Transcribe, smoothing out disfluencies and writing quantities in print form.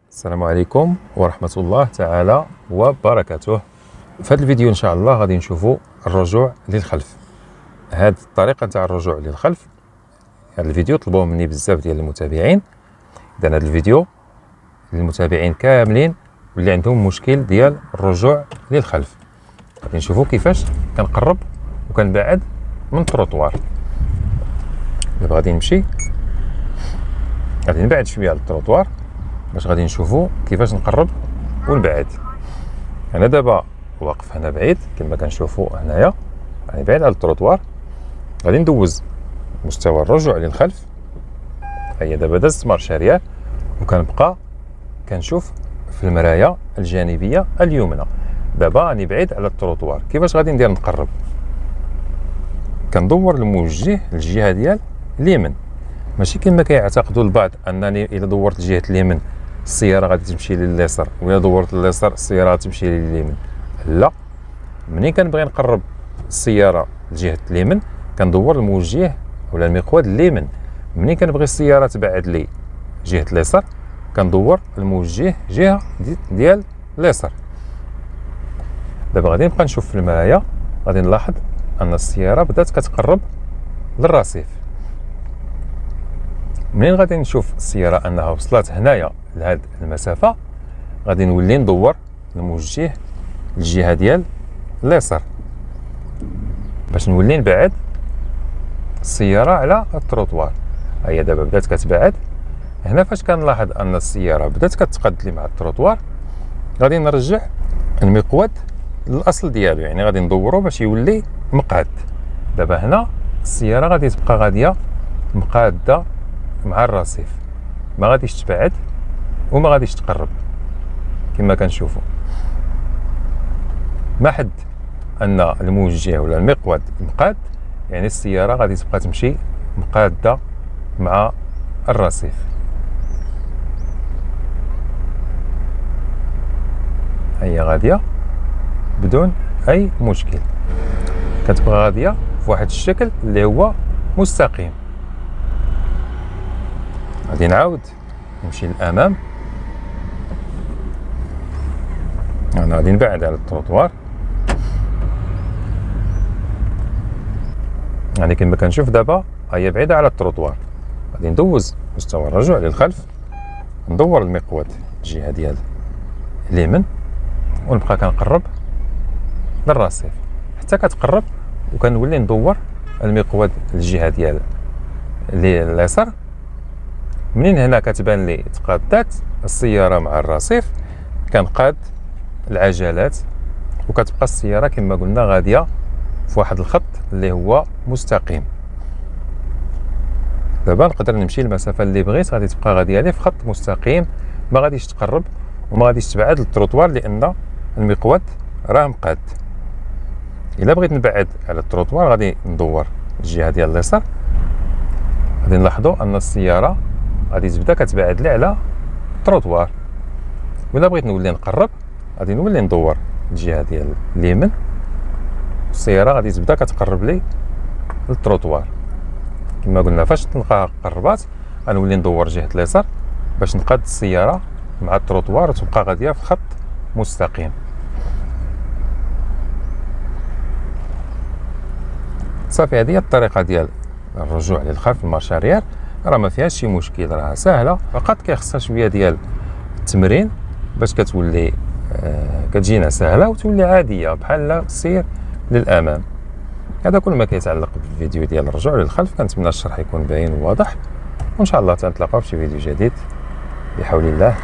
السلام عليكم ورحمة الله تعالى وبركاته. في هذا الفيديو إن شاء الله غادي نشوفوا الرجوع للخلف. هذه الطريقة تاع الرجوع للخلف، هذا الفيديو طلبوه مني بزاف ديال المتابعين. إذا هذا الفيديو للمتابعين كاملين واللي عندهم مشكل ديال الرجوع للخلف. غادي نشوفوا كيفاش كنقرب وكنبعد من التروطوار. دابا غادي نمشي، غادي نبعد شويه على التروطوار باش غادي نشوفوا كيفاش نقرب ونبعد. انا دابا واقف هنا بعيد كما كنشوفوا هنايا، يعني بعيد على التروطوار. غادي ندوز مستوى الرجوع للخلف. هيا دابا دازت مارش اريال وكنبقى كنشوف في المرايه الجانبيه اليمنى. دابا راني بعيد على التروطوار. كيفاش غادي ندير نقرب؟ كندور الموجه للجهه ديال اليمين، ماشي كما كيعتقدوا البعض انني الا دورت لجهه اليمين السياره غادي تمشي لليسار، وإلا دورت لليسار السياره غادي تمشي لليمين. لا، منين كنبغي نقرب السياره لجهه اليمين كندور الموجه ولا المقود اليمين. منين كنبغي السياره تبعد لي جهه اليسار كندور الموجه جهه ديال اليسار. دابا غادي نبقى نشوف في المرايه، غادي نلاحظ ان السياره بدات كتقرب للرصيف. منين غادي نشوف السياره انها وصلت هنايا لهاد المسافه غادي نولي ندور الموجه الجهه ديال اليسار باش نولي نبعد السياره على التروطوار. هي دابا بدات كتبعد. هنا فاش كنلاحظ ان السياره بدات كتقاد لي مع التروطوار غادي نرجع المقود للاصل ديالو، يعني غادي ندورو باش يولي مقاد. دابا هنا السياره غادي تبقى غاديه مقاده مع الرصيف، ما غاديش تبعد وما غاديش تقرب كما كنشوفوا. ما حد ان الموجه ولا المقود مقاد، يعني السياره غادي تبقى تمشي مقاده مع الرصيف. هي غاديه بدون اي مشكل، كتبقى غاديه في واحد الشكل اللي هو مستقيم. غادي نعاود نمشي للامام. انا غادي نبعد على التروطوار، يعني كما كنشوف دابا هي بعيده على التروطوار. غادي ندوز مستوى الرجوع للخلف، ندور المقود الجهه ديال اليمين ونبقى كنقرب للرصيف حتى كتقرب، وكنولي ندور المقود الجهه ديال اليسار. منين هنا كتبان لي تقادات السياره مع الرصيف كنقاد العجلات، وكتبقى السياره كما قلنا غاديه في واحد الخط اللي هو مستقيم. دابا نقدر نمشي المسافه اللي بغيت، غادي تبقى غاديه لي في خط مستقيم، ما غاديش تقرب وما غاديش تبعد للتروطوار لان المقود راه مقاد. الا بغيت نبعد على التروطوار غادي ندور الجهه ديال اليسار. غادي نلاحظوا ان السياره غادي تبدا كتبعد لي على التروطوار، وإلا بغيت نولي نقرب غادي نولي ندور الجهه ديال اليمين. السياره غادي تبدا كتقرب لي للتروطوار. كما قلنا فاش تلقى قربات غنولي ندور جهه اليسار باش نقاد السياره مع التروطوار وتبقى غاديه في خط مستقيم. صافي، هذه هي الطريقه ديال الرجوع للخلف المارش اريال. راه ما فيهاش شي مشكل، راه سهله، فقط كيخصها شويه ديال التمرين باش كتولي كتجينا سهله وتولي عاديه بحال السير للامام. هذا كل ما كيتعلق بالفيديو ديال الرجوع للخلف. كنتمنى الشرح يكون باين وواضح، وان شاء الله تنتلاقاو في شي فيديو جديد بحول الله.